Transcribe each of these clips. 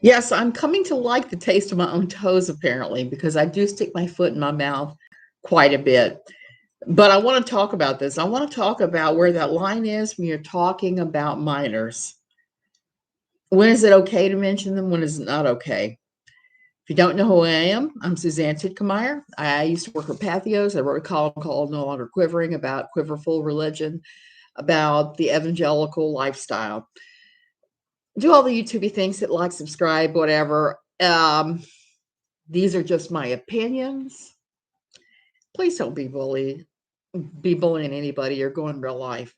Yes, I'm coming to like the taste of my own toes apparently because I do stick my foot in my mouth quite a bit. But I want to talk about this. I want to talk about where that line is when you're talking about minors. When is it okay to mention them? When is it not okay? If you don't know who I am, I'm Suzanne Titkemeyer. I used to work for Pathos. I wrote a column called No Longer Quivering about quiverful religion, about the evangelical lifestyle. Do all the YouTube things, hit like, subscribe, whatever. These are just my opinions. Please don't be bullying anybody or go in real life.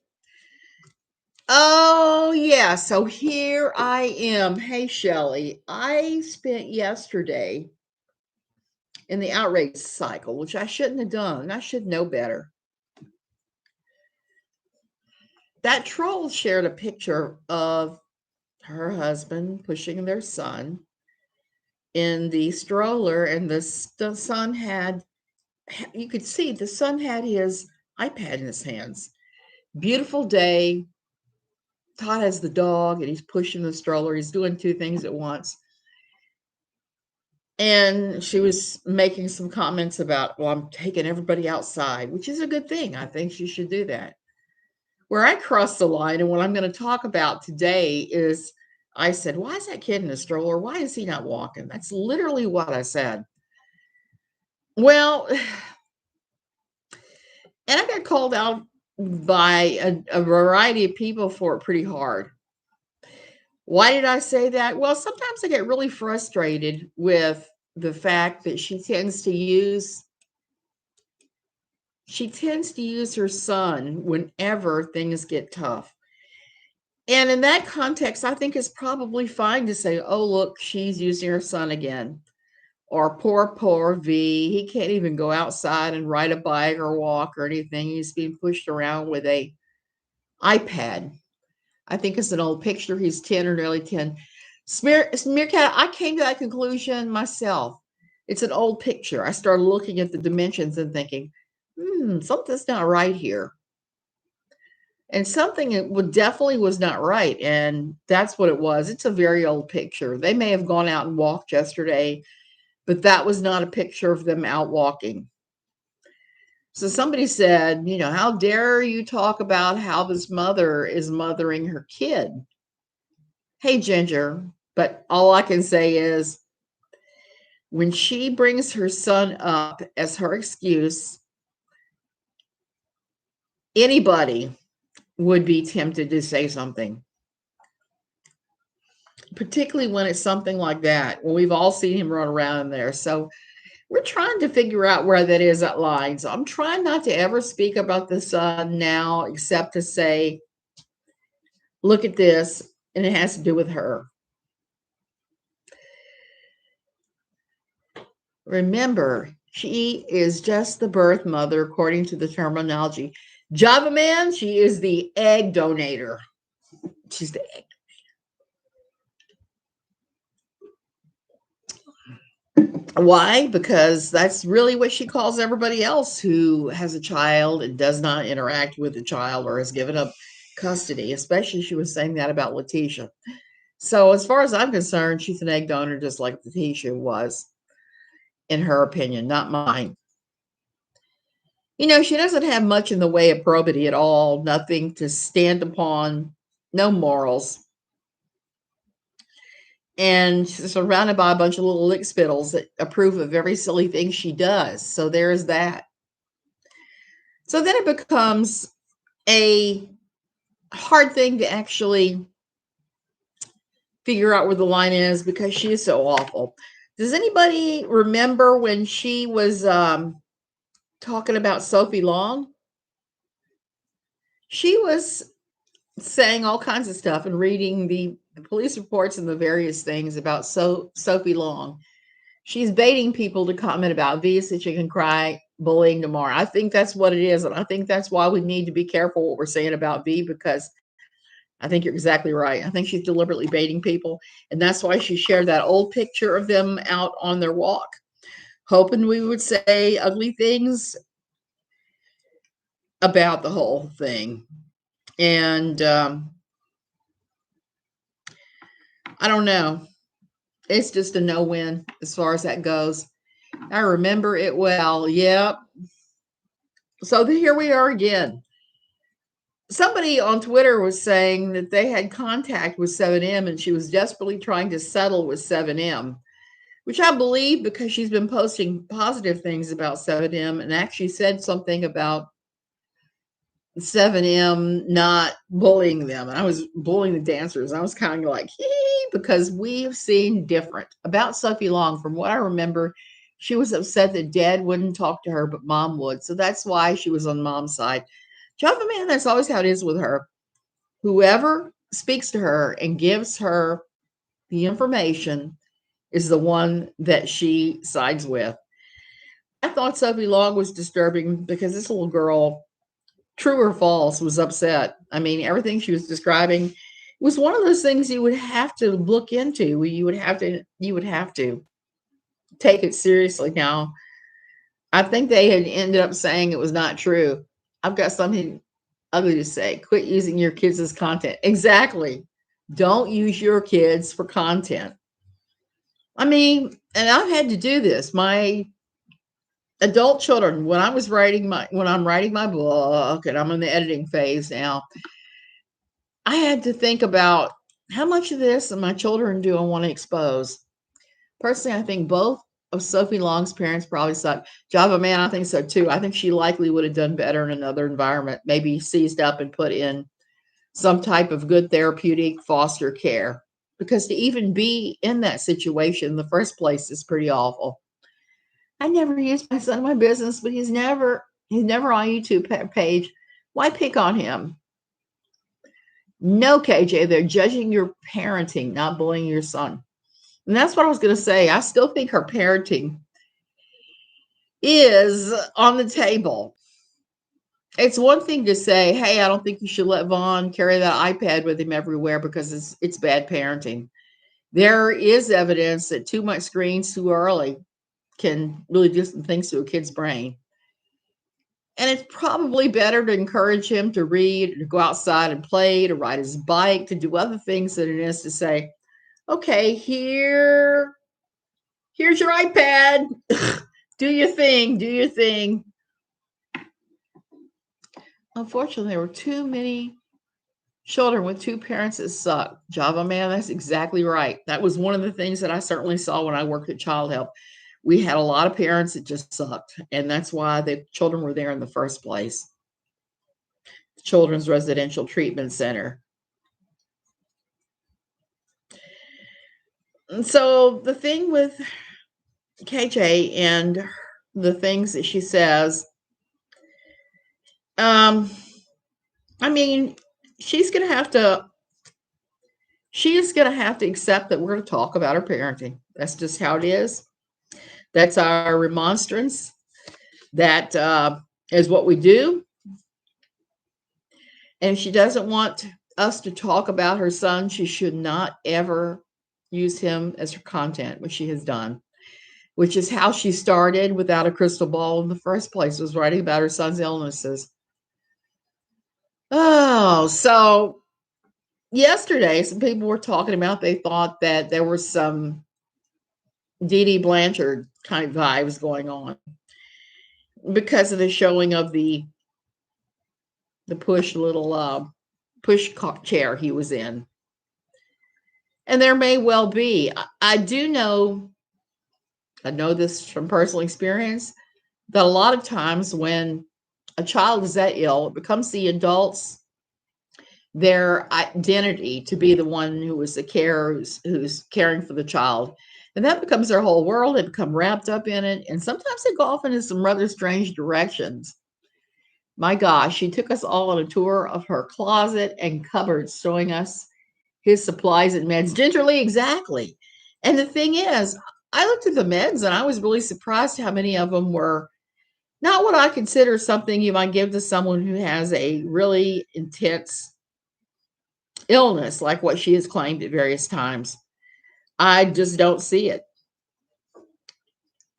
Oh yeah, so here I am. Hey Shelly, I spent yesterday in the outrage cycle, which I shouldn't have done. I should know better. That troll shared a picture of her husband pushing their son in the stroller, and the son had, you could see the son had his iPad in his hands. Beautiful day. Todd has the dog and he's pushing the stroller. He's doing two things at once. And she was making some comments about, well, I'm taking everybody outside, which is a good thing. I think she should do that. Where I crossed the line and what I'm going to talk about today is I said, why is that kid in a stroller? Why is he not walking? That's literally what I said. Well, and I got called out by a variety of people for it pretty hard. Why did I say that? Well, sometimes I get really frustrated with the fact that she tends to use her son whenever things get tough. And in that context, I think it's probably fine to say, oh, look, she's using her son again. Or poor V. He can't even go outside and ride a bike or walk or anything. He's being pushed around with a iPad. I think it's an old picture. He's 10 or nearly 10. Smearcat, I came to that conclusion myself. It's an old picture. I started looking at the dimensions and thinking, something's not right here. And something definitely was not right. And that's what it was. It's a very old picture. They may have gone out and walked yesterday, but that was not a picture of them out walking. So somebody said, how dare you talk about how this mother is mothering her kid? Hey, Ginger. But all I can say is when she brings her son up as her excuse, anybody would be tempted to say something, particularly when it's something like that. Well, we've all seen him run around in there. So we're trying to figure out where that is at line. So I'm trying not to ever speak about the son now, except to say, look at this, and it has to do with her. Remember, she is just the birth mother, according to the terminology. Java Man, she is the egg donator. She's the egg. Why? Because that's really what she calls everybody else who has a child and does not interact with the child or has given up custody. Especially, she was saying that about Letitia. So, as far as I'm concerned, she's an egg donor, just like Letitia was, in her opinion, not mine. She doesn't have much in the way of probity at all, nothing to stand upon, no morals. And she's surrounded by a bunch of little lick spittles that approve of every silly thing she does. So there's that. So then it becomes a hard thing to actually figure out where the line is because she is so awful. Does anybody remember when she was talking about Sophie Long? She was saying all kinds of stuff and reading the police reports and the various things about Sophie Long. She's baiting people to comment about V so she can cry bullying tomorrow. I think that's what it is. And I think that's why we need to be careful what we're saying about V, because I think you're exactly right. I think she's deliberately baiting people. And that's why she shared that old picture of them out on their walk, hoping we would say ugly things about the whole thing. And I don't know. It's just a no-win as far as that goes. I remember it well. Yep. So here we are again. Somebody on Twitter was saying that they had contact with 7M and she was desperately trying to settle with 7M, which I believe because she's been posting positive things about 7M and actually said something about 7M not bullying them. And I was bullying the dancers. I was kind of like, hee, because we've seen different. About Sophie Long, from what I remember, she was upset that dad wouldn't talk to her, but mom would. So that's why she was on mom's side. Java Man, that's always how it is with her. Whoever speaks to her and gives her the information is the one that she sides with. I thought Sophie Long was disturbing because this little girl, true or false, was upset. I mean, everything she was describing was one of those things you would have to look into. You would have to take it seriously. Now, I think they had ended up saying it was not true. I've got something ugly to say. Quit using your kids as content. Exactly. Don't use your kids for content. I mean, and I've had to do this. My adult children, when I'm writing my book and I'm in the editing phase now, I had to think about how much of this and my children do I want to expose. Personally, I think both of Sophie Long's parents probably suck. Java Man, I think so too. I think she likely would have done better in another environment, maybe seized up and put in some type of good therapeutic foster care. Because to even be in that situation in the first place is pretty awful. I never used my son in my business, but he's never on YouTube page. Why pick on him? No, KJ, they're judging your parenting, not bullying your son. And that's what I was going to say. I still think her parenting is on the table. It's one thing to say, hey, I don't think you should let Vaughn carry that iPad with him everywhere because it's bad parenting. There is evidence that too much screens too early can really do some things to a kid's brain. And it's probably better to encourage him to read, to go outside and play, to ride his bike, to do other things than it is to say, okay, here's your iPad. Do your thing. Unfortunately, there were too many children with two parents that suck. Java Man, that's exactly right. That was one of the things that I certainly saw when I worked at Child Help. We had a lot of parents that just sucked, and that's why the children were there in the first place. The Children's Residential Treatment Center. And so the thing with KJ and the things that she says, I mean, she is going to have to accept that we're going to talk about her parenting. That's just how it is. That's our remonstrance. That is what we do. And if she doesn't want us to talk about her son, she should not ever use him as her content, which she has done, which is how she started Without a Crystal Ball in the first place, was writing about her son's illnesses. Oh, so yesterday, some people were talking about, they thought that there was some Dee Dee Blanchard kind of vibes going on because of the showing of the push chair he was in. And there may well be. I know this from personal experience, that a lot of times when a child is that ill, it becomes the adults, their identity to be the one who is the carer, who's caring for the child. And that becomes their whole world. They become wrapped up in it. And sometimes they go off into some rather strange directions. My gosh, she took us all on a tour of her closet and cupboards, showing us his supplies and meds. Gingerly, exactly. And the thing is, I looked at the meds and I was really surprised how many of them were not what I consider something you might give to someone who has a really intense illness, like what she has claimed at various times. I just don't see it.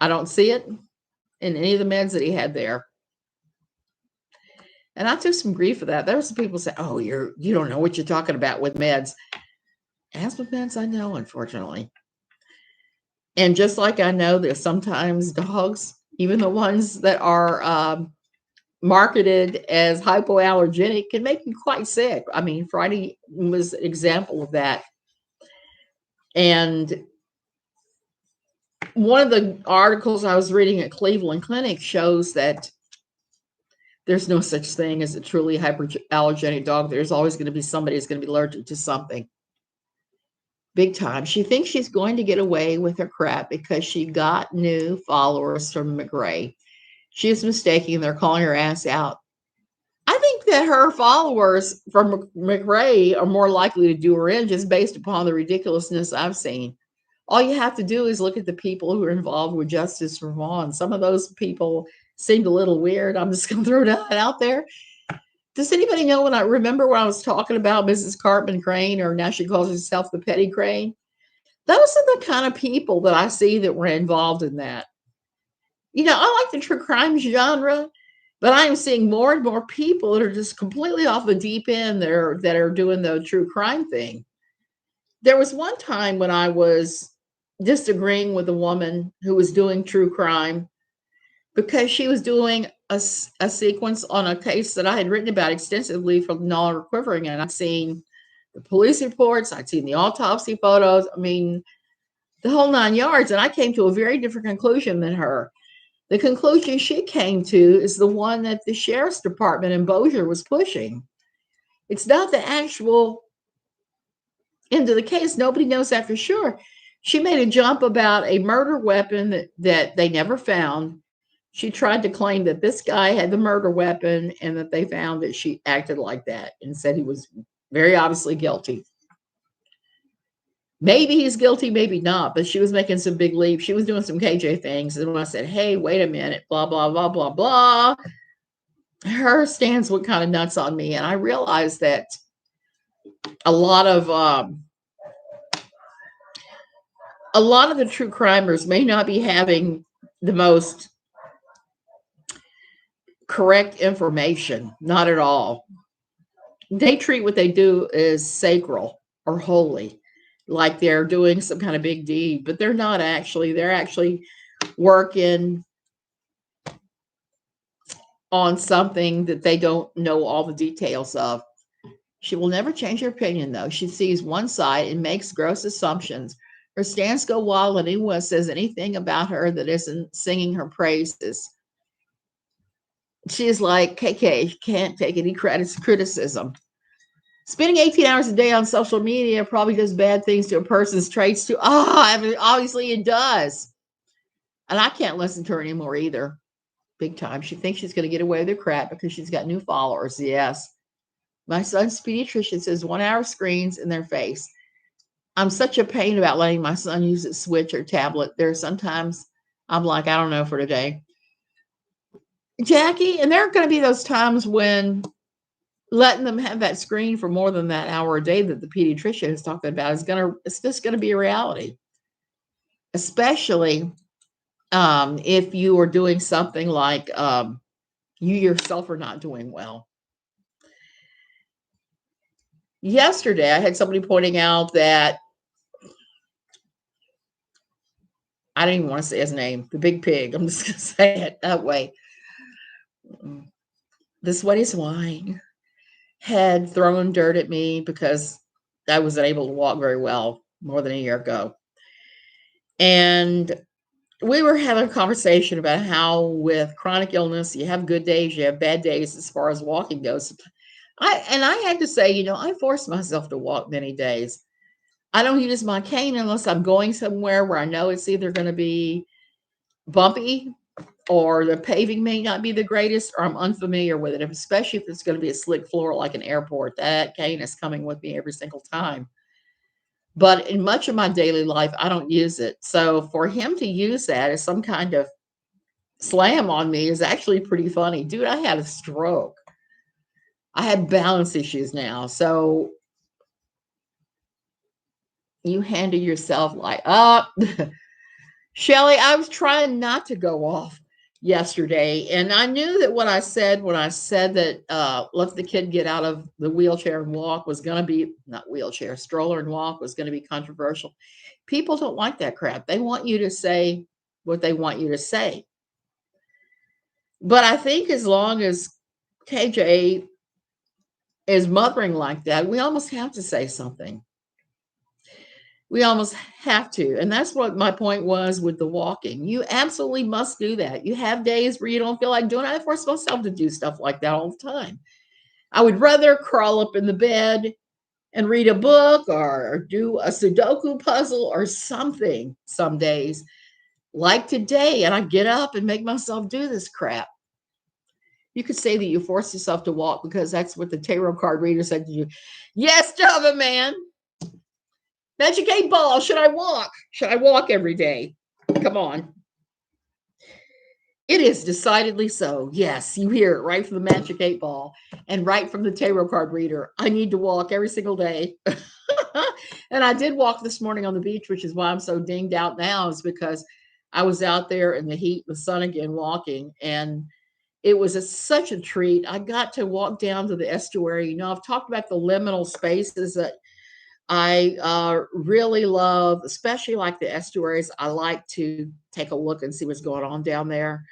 I don't see it in any of the meds that he had there. And I took some grief for that. There were some people say, oh, you don't know what you're talking about with meds. As with meds, I know, unfortunately. And just like I know that sometimes dogs, even the ones that are marketed as hypoallergenic, can make you quite sick. I mean, Friday was an example of that. And one of the articles I was reading at Cleveland Clinic shows that there's no such thing as a truly hyperallergenic dog. There's always going to be somebody who's going to be allergic to something. Big time. She thinks she's going to get away with her crap because she got new followers from McRae. She is mistaken. They're calling her ass out. I think that her followers from McRae are more likely to do her in just based upon the ridiculousness I've seen. All you have to do is look at the people who are involved with Justice for Vaughn. Some of those people seemed a little weird. I'm just going to throw that out there. Does anybody know when I remember when I was talking about Mrs. Cartman Crane, or now she calls herself the Petty Crane? Those are the kind of people that I see that were involved in that. You know, I like the true crime genre, but I am seeing more and more people that are just completely off the deep end that are doing the true crime thing. There was one time when I was disagreeing with a woman who was doing true crime because she was doing a sequence on a case that I had written about extensively from Nala Quivering, and I'd seen the police reports, I'd seen the autopsy photos. I mean, the whole 9 yards, and I came to a very different conclusion than her. The conclusion she came to is the one that the sheriff's department in Bossier was pushing. It's not the actual end of the case. Nobody knows that for sure. She made a jump about a murder weapon that they never found. She tried to claim that this guy had the murder weapon and that they found that she acted like that and said he was very obviously guilty. Maybe he's guilty, maybe not, but she was making some big leaps. She was doing some KJ things. And when I said, hey, wait a minute, blah, blah, blah, blah, blah, her stance went kind of nuts on me. And I realized that a lot of the true crimers may not be having the most correct information. Not at all. They treat what they do as sacral or holy, like they're doing some kind of big deed, but they're not actually. They're actually working on something that they don't know all the details of. She will never change her opinion, though. She sees one side and makes gross assumptions. Her stance go wild when anyone says anything about her that isn't singing her praises. She is like KK, can't take any criticism. Spending 18 hours a day on social media probably does bad things to a person's traits too. I mean, obviously it does. And I can't listen to her anymore either. Big time. She thinks she's going to get away with her crap because she's got new followers. Yes. My son's pediatrician says 1 hour screens in their face. I'm such a pain about letting my son use a Switch or tablet. There are sometimes I'm like, I don't know for today. Jackie, and there are going to be those times when letting them have that screen for more than that hour a day that the pediatrician is talking about it's just going to be a reality. Especially if you are doing something like you yourself are not doing well. Yesterday, I had somebody pointing out that I don't even want to say his name, the big pig. I'm just going to say it that way. This Sweaty's Whine had thrown dirt at me because I wasn't able to walk very well more than a year ago. And we were having a conversation about how with chronic illness, you have good days, you have bad days as far as walking goes. I had to say, I force myself to walk many days. I don't use my cane unless I'm going somewhere where I know it's either going to be bumpy or the paving may not be the greatest, or I'm unfamiliar with it, especially if it's going to be a slick floor like an airport. That cane is coming with me every single time. But in much of my daily life, I don't use it. So for him to use that as some kind of slam on me is actually pretty funny. Dude, I had a stroke. I have balance issues now. So you handle yourself like, Shelly, I was trying not to go off. yesterday. And I knew that what I said when I said that let the kid get out of the wheelchair and walk was going to be, not wheelchair, stroller and walk was going to be controversial. People don't like that crap. They want you to say what they want you to say. But I think as long as KJ is mothering like that, we almost have to say something. We almost have to. And that's what my point was with the walking. You absolutely must do that. You have days where you don't feel like doing it. I force myself to do stuff like that all the time. I would rather crawl up in the bed and read a book or do a Sudoku puzzle or something some days, like today. And I get up and make myself do this crap. You could say that you force yourself to walk because that's what the tarot card reader said to you. Yes, Java man. Magic 8 Ball, should I walk? Should I walk every day? Come on. It is decidedly so. Yes, you hear it right from the Magic 8 Ball and right from the tarot card reader. I need to walk every single day. And I did walk this morning on the beach, which is why I'm so dinged out now, is because I was out there in the heat, the sun again, walking. And it was such a treat. I got to walk down to the estuary. You know, I've talked about the liminal spaces that I really love, especially like the estuaries. I like to take a look and see what's going on down there.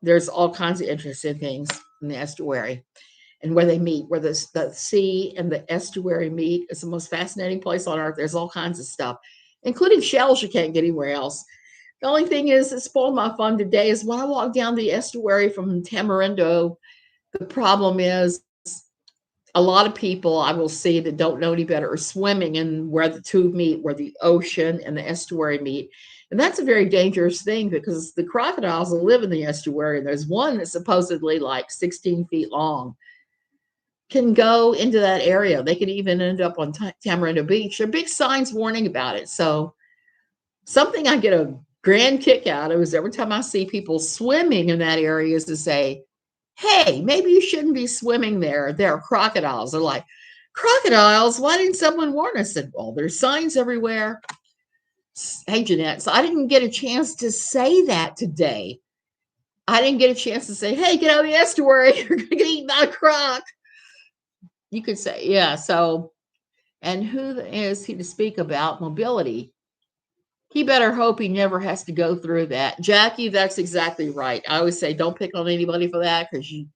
There's all kinds of interesting things in the estuary and where they meet, where the sea and the estuary meet. It's the most fascinating place on earth. There's all kinds of stuff, including shells you can't get anywhere else. The only thing is that spoiled my fun today is when I walk down the estuary from Tamarindo, the problem is a lot of people I will see that don't know any better are swimming in where the two meet, where the ocean and the estuary meet. And that's a very dangerous thing because the crocodiles that live in the estuary, and there's one that's supposedly like 16 feet long, can go into that area. They could even end up on Tamarindo Beach. There are big signs warning about it. So something I get a grand kick out of is every time I see people swimming in that area is to say, hey, maybe you shouldn't be swimming there. There are crocodiles. They're like, crocodiles? Why didn't someone warn us? I said, well, there's signs everywhere. Hey, Jeanette, so I didn't get a chance to say that today. I didn't get a chance to say, hey, get out of the estuary. You're going to get eaten by a croc. You could say, yeah. So, and who is he to speak about mobility? He better hope he never has to go through that. Jackie, that's exactly right. I always say, don't pick on anybody for that because you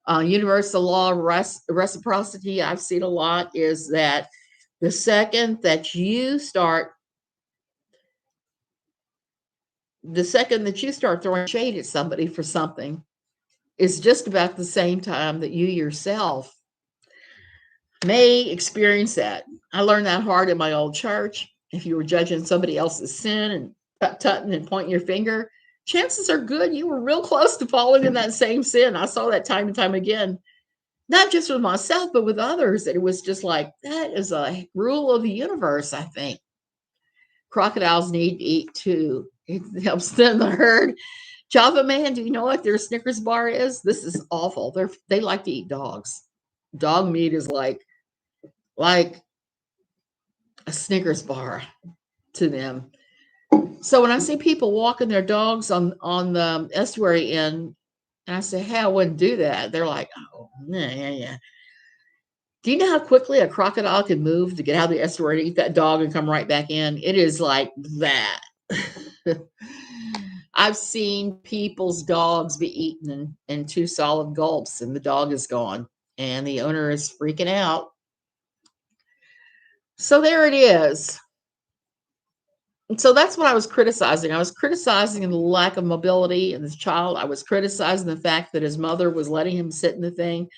universal law of reciprocity I've seen a lot is that the second that you start throwing shade at somebody for something is just about the same time that you yourself may experience that. I learned that hard in my old church. If you were judging somebody else's sin and tutting and pointing your finger, chances are good you were real close to falling in that same sin. I saw that time and time again, not just with myself, but with others. It was just like, that is a rule of the universe, I think. Crocodiles need to eat too. It helps them the herd. Java man, do you know what their Snickers bar is? This is awful. They like to eat dogs. Dog meat is like a Snickers bar to them. So when I see people walking their dogs on the estuary end, and I say, hey, I wouldn't do that. They're like, oh, yeah. Do you know how quickly a crocodile can move to get out of the estuary to eat that dog and come right back in? It is like that. I've seen people's dogs be eaten in 2 solid gulps, and the dog is gone, and the owner is freaking out. So there it is. So that's what I was criticizing. I was criticizing the lack of mobility in this child. I was criticizing the fact that his mother was letting him sit in the thing.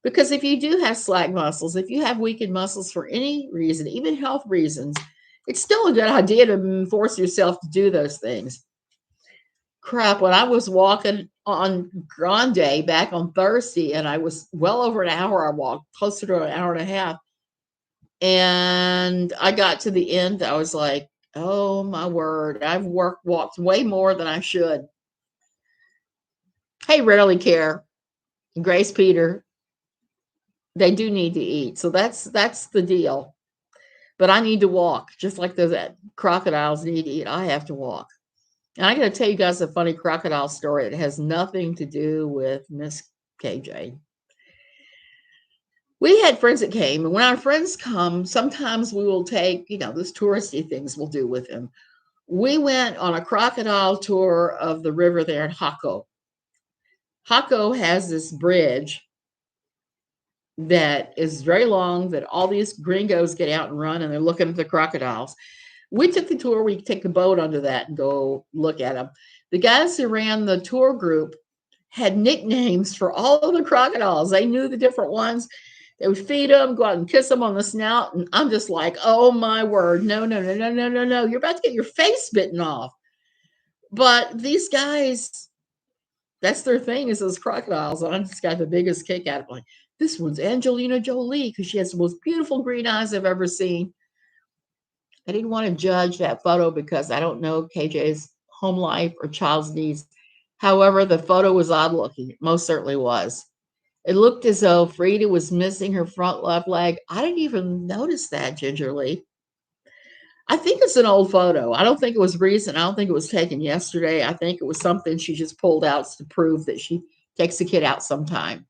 Because if you do have slack muscles, if you have weakened muscles for any reason, even health reasons, it's still a good idea to force yourself to do those things. Crap, when I was walking on Grande back on Thursday, and I was well over an hour, I walked closer to an hour and a half. And I got to the end, I was like, oh my word, I've walked way more than I should. Hey, Rarely Care, Grace Peter, they do need to eat. So that's the deal. But I need to walk, just like those crocodiles need to eat. I have to walk. And I got to tell you guys a funny crocodile story that has nothing to do with Miss KJ. We had friends that came, and when our friends come, sometimes we will take, those touristy things we'll do with them. We went on a crocodile tour of the river there in Hako. Hako has this bridge that is very long that all these gringos get out and run, and they're looking at the crocodiles. We took the tour. We take the boat under that and go look at them. The guys who ran the tour group had nicknames for all of the crocodiles. They knew the different ones. They would feed them, go out and kiss them on the snout. And I'm just like, oh my word. No, no, no, no, no, no, no. You're about to get your face bitten off. But these guys, that's their thing, is those crocodiles. I just got the biggest kick out of it. Like, this one's Angelina Jolie because she has the most beautiful green eyes I've ever seen. I didn't want to judge that photo because I don't know KJ's home life or child's needs. However, the photo was odd looking. It most certainly was. It looked as though Frida was missing her front left leg. I didn't even notice that, Gingerly. I think it's an old photo. I don't think it was recent. I don't think it was taken yesterday. I think it was something she just pulled out to prove that she takes the kid out sometime.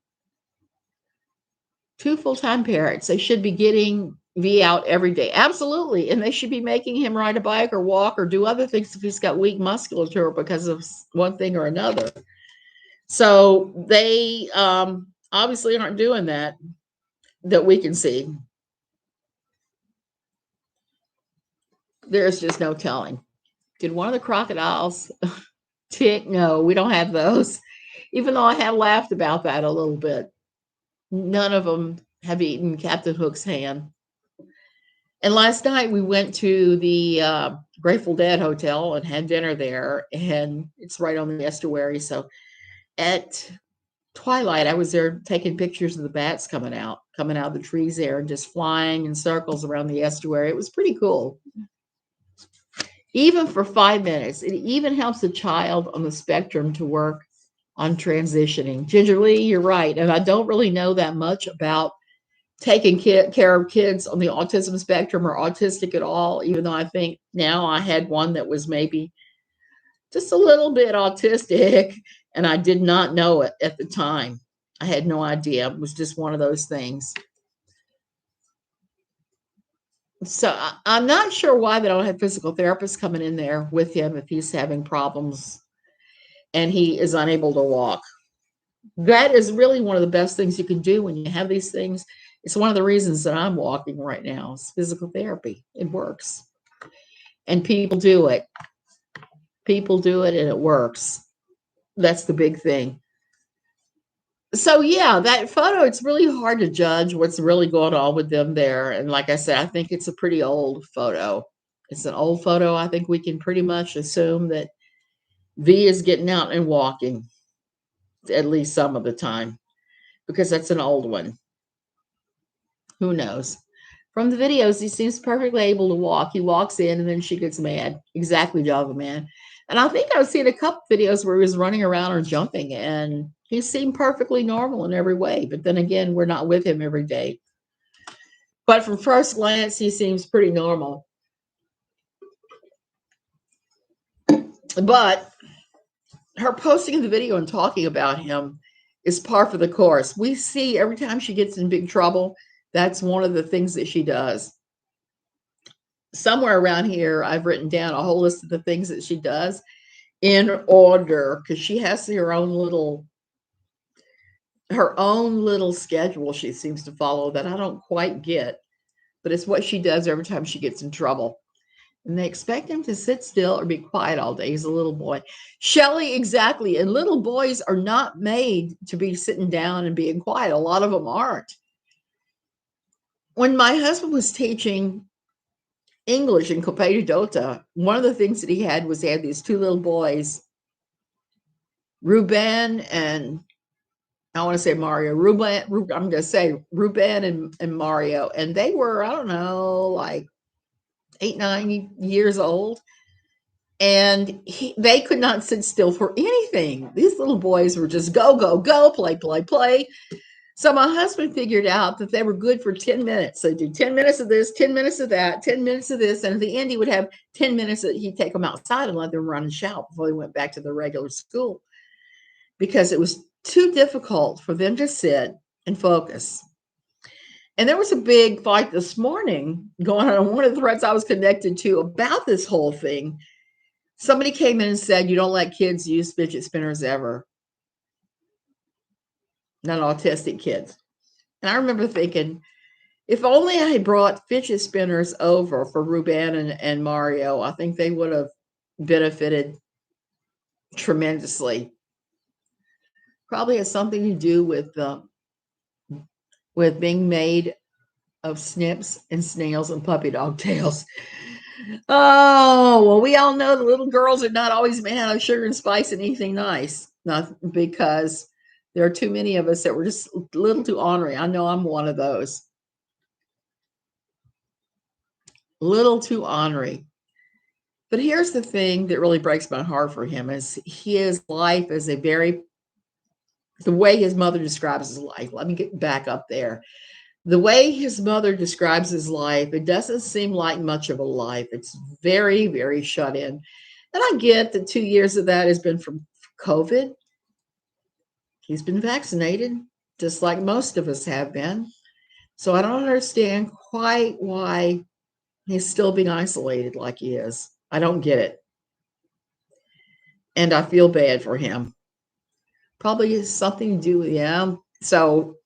2 full-time parents. They should be getting V out every day. Absolutely. And they should be making him ride a bike or walk or do other things if he's got weak musculature because of one thing or another. So they obviously aren't doing that we can see. There's just no telling. Did one of the crocodiles tick? No, we don't have those. Even though I have laughed about that a little bit. None of them have eaten Captain Hook's hand. And last night we went to the Grateful Dead Hotel and had dinner there, and it's right on the estuary. So at twilight, I was there taking pictures of the bats coming out of the trees there and just flying in circles around the estuary. It was pretty cool. Even for 5 minutes, it even helps a child on the spectrum to work on transitioning. Gingerly, you're right. And I don't really know that much about taking care of kids on the autism spectrum or autistic at all, even though I think now I had one that was maybe just a little bit autistic, and I did not know it at the time. I had no idea. It was just one of those things. So I'm not sure why they don't have physical therapists coming in there with him if he's having problems and he is unable to walk. That is really one of the best things you can do when you have these things. It's one of the reasons that I'm walking right now is physical therapy. It works. And people do it. People do it and it works. That's the big thing. So yeah, that photo, it's really hard to judge what's really going on with them there. And like I said, I think it's a pretty old photo. It's an old photo. I think we can pretty much assume that V is getting out and walking at least some of the time because that's an old one. Who knows? From the videos, he seems perfectly able to walk. He walks in and then she gets mad. Exactly, Java Man. And I think I've seen a couple videos where he was running around or jumping and he seemed perfectly normal in every way. But then again, we're not with him every day. But from first glance, he seems pretty normal. But her posting the video and talking about him is par for the course. We see every time she gets in big trouble, that's one of the things that she does. Somewhere around here, I've written down a whole list of the things that she does in order because she has her own little schedule she seems to follow that I don't quite get, but it's what she does every time she gets in trouble. And they expect him to sit still or be quiet all day. He's a little boy. Shelley, exactly. And little boys are not made to be sitting down and being quiet. A lot of them aren't. When my husband was teaching English in Copetidota, one of the things that he had these 2 little boys, Ruben and I want to say Mario. I'm going to say Ruben and Mario. And they were, I don't know, like 8, 9 years old. And they could not sit still for anything. These little boys were just go, go, go, play, play, play. So my husband figured out that they were good for 10 minutes. So do 10 minutes of this, 10 minutes of that, 10 minutes of this. And at the end, he would have 10 minutes that he'd take them outside and let them run and shout before they went back to their regular school because it was too difficult for them to sit and focus. And there was a big fight this morning going on one of the threads I was connected to about this whole thing. Somebody came in and said, you don't let kids use fidget spinners ever. Not autistic kids. And I remember thinking, if only I had brought fidget spinners over for Ruben and Mario, I think they would have benefited tremendously. Probably has something to do with being made of snips and snails and puppy dog tails. Oh, well, we all know the little girls are not always made out of sugar and spice and anything nice. Not because there are too many of us that were just a little too ornery. I know I'm one of those. Little too ornery. But here's the thing that really breaks my heart for him is his life is the way his mother describes his life. Let me get back up there. The way his mother describes his life, it doesn't seem like much of a life. It's very, very shut in. And I get that 2 years of that has been from COVID. He's been vaccinated, just like most of us have been. So I don't understand quite why he's still being isolated like he is. I don't get it. And I feel bad for him. Probably has something to do with, yeah. So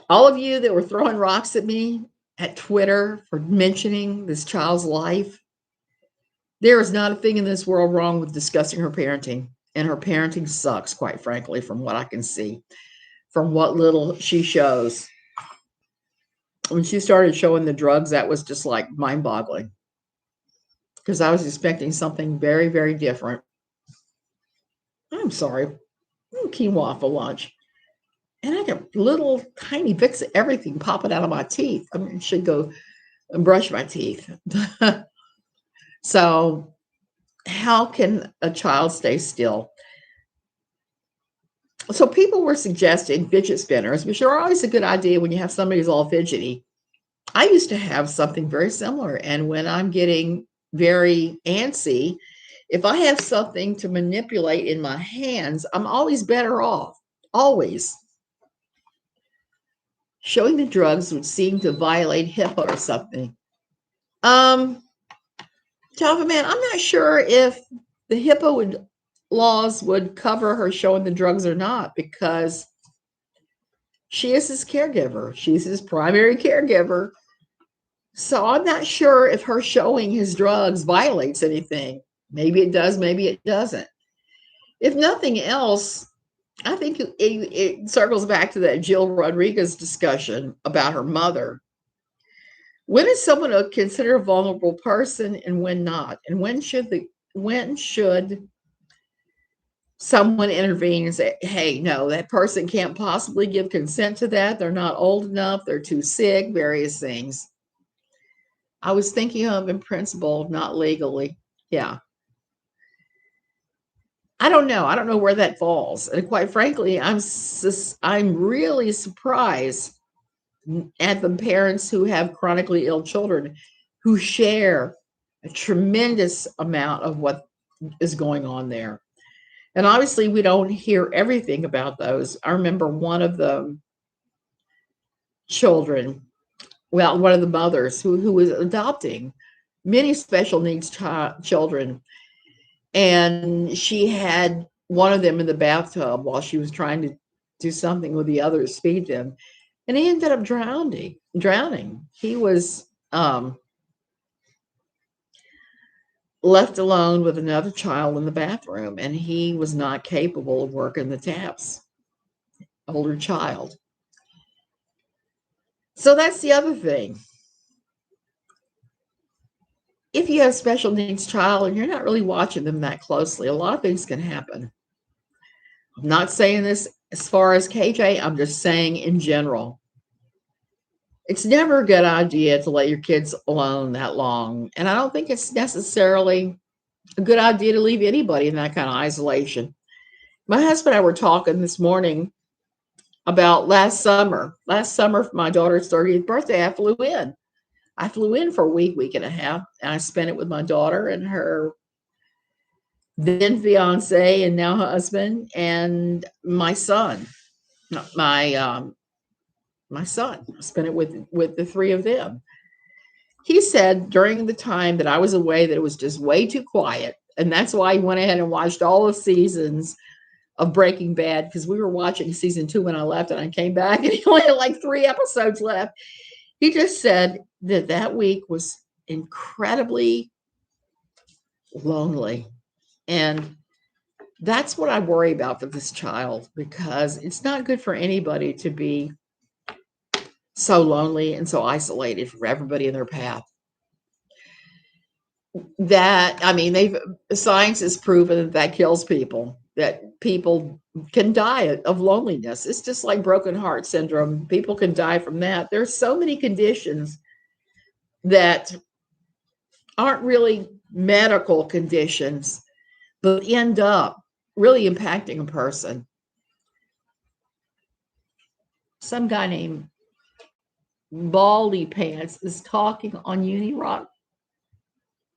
all of you that were throwing rocks at me at Twitter for mentioning this child's life, there is not a thing in this world wrong with discussing her parenting. And her parenting sucks, quite frankly, from what I can see, from what little she shows. When she started showing the drugs, that was just like mind-boggling. Because I was expecting something very, very different. I'm sorry. Quinoa for lunch. And I got little tiny bits of everything popping out of my teeth. I mean, I should go and brush my teeth. So how can a child stay still? So people were suggesting fidget spinners, which are always a good idea when you have somebody who's all fidgety. I used to have something very similar. And when I'm getting very antsy, if I have something to manipulate in my hands, I'm always better off. Always. Showing the drugs would seem to violate HIPAA or something. Java Man, I'm not sure if the HIPAA laws would cover her showing the drugs or not, because she is his caregiver. She's his primary caregiver. So I'm not sure if her showing his drugs violates anything. Maybe it does, maybe it doesn't. If nothing else, I think it circles back to that Jill Rodriguez discussion about her mother. When is someone considered a vulnerable person and when not? And when should someone intervene and say, hey, no, that person can't possibly give consent to that. They're not old enough. They're too sick, various things. I was thinking of in principle, not legally. Yeah. I don't know. I don't know where that falls. And quite frankly, I'm really surprised at the parents who have chronically ill children who share a tremendous amount of what is going on there. And obviously, we don't hear everything about those. I remember one of the children, well, one of the mothers who was adopting many special needs children. And she had one of them in the bathtub while she was trying to do something with the others, feed them. And he ended up drowning. He was left alone with another child in the bathroom, and he was not capable of working the taps. Older child. So that's the other thing. If you have a special needs child and you're not really watching them that closely, a lot of things can happen. I'm not saying this as far as KJ, I'm just saying in general. It's never a good idea to let your kids alone that long. And I don't think it's necessarily a good idea to leave anybody in that kind of isolation. My husband and I were talking this morning about last summer. Last summer for my daughter's 30th birthday, I flew in. I flew in for a week and a half, and I spent it with my daughter and her then fiance and now husband and my son. My my son. I spent it with the three of them. He said during the time that I was away that it was just way too quiet, and that's why he went ahead and watched all the seasons of Breaking Bad because we were watching season 2 when I left, and I came back and he only had like 3 episodes left. He just said that that week was incredibly lonely, and that's what I worry about for this child because it's not good for anybody to be so lonely and so isolated from everybody in their path. That, I mean, science has proven that kills people, that people can die of loneliness. It's just like broken heart syndrome. People can die from that. There's so many conditions that aren't really medical conditions, but end up really impacting a person. Some guy named Baldy Pants is talking on Unirock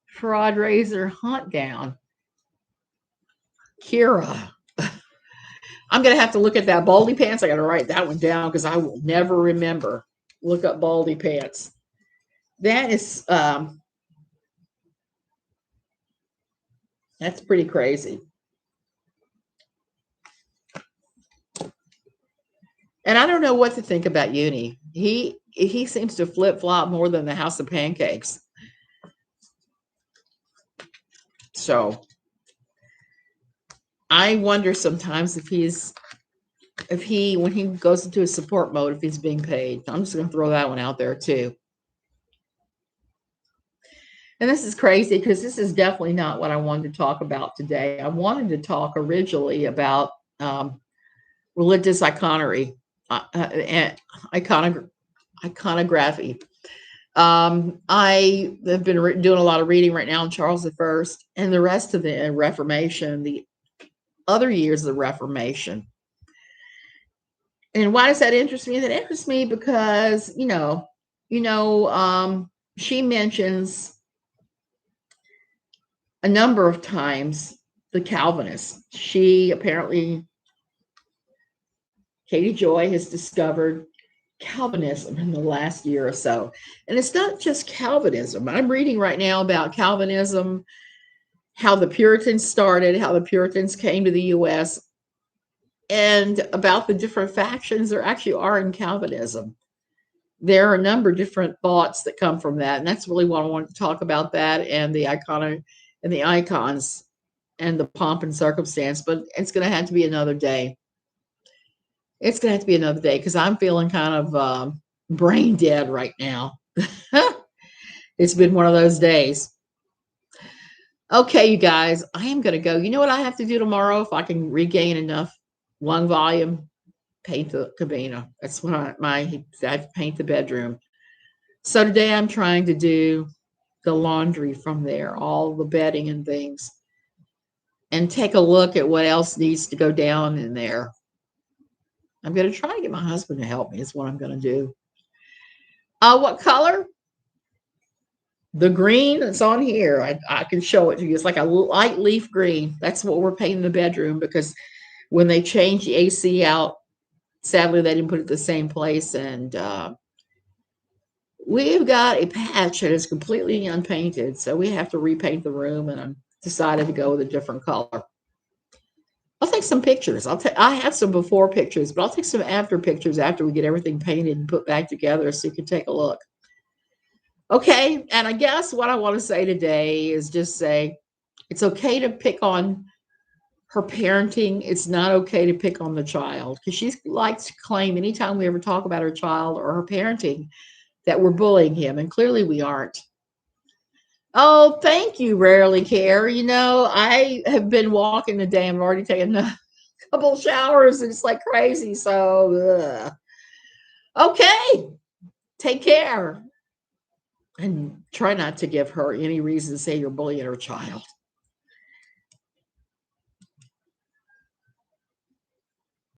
Fraud Razor Hunt Down. Kira. I'm going to have to look at that. Baldy Pants. I got to write that one down because I will never remember. Look up Baldy Pants. That is, that's pretty crazy. And I don't know what to think about Uni. He seems to flip-flop more than the House of Pancakes. So I wonder sometimes if when he goes into a support mode, if he's being paid. I'm just going to throw that one out there too. And this is crazy because this is definitely not what I wanted to talk about today. I wanted to talk originally about religious iconography. I have been doing a lot of reading right now on Charles I and the rest of the Reformation, the other years of the Reformation. And why does that interest me? That interests me because, she mentions a number of times the Calvinists. She apparently, Katie Joy has discovered Calvinism in the last year or so. And it's not just Calvinism. I'm reading right now about Calvinism, how the Puritans started, how the Puritans came to the U.S., and about the different factions there actually are in Calvinism. There are a number of different thoughts that come from that. And that's really what I wanted to talk about, that and the icons and the pomp and circumstance. But it's going to have to be another day. It's going to have to be another day because I'm feeling kind of brain dead right now. It's been one of those days. Okay, you guys, I am going to go. You know what I have to do tomorrow if I can regain enough lung volume? Paint the cabina. That's what I have to paint the bedroom. So today I'm trying to do the laundry from there, all the bedding and things, and take a look at what else needs to go down in there. I'm going to try to get my husband to help me is what I'm going to do. What color? The green that's on here. I can show it to you. It's like a light leaf green. That's what we're painting the bedroom because when they changed the AC out, sadly, they didn't put it the same place. And we've got a patch that is completely unpainted. So we have to repaint the room, and I'm decided to go with a different color. I'll take some pictures. I have some before pictures, but I'll take some after pictures after we get everything painted and put back together so you can take a look. Okay, and I guess what I want to say today is just say it's okay to pick on her parenting. It's not okay to pick on the child because she likes to claim anytime we ever talk about her child or her parenting that we're bullying him, and clearly we aren't. Oh, thank you, Rarely Care. I have been walking today. I've already taken a couple showers, and it's like crazy. So, okay, take care. And try not to give her any reason to say you're bullying her child.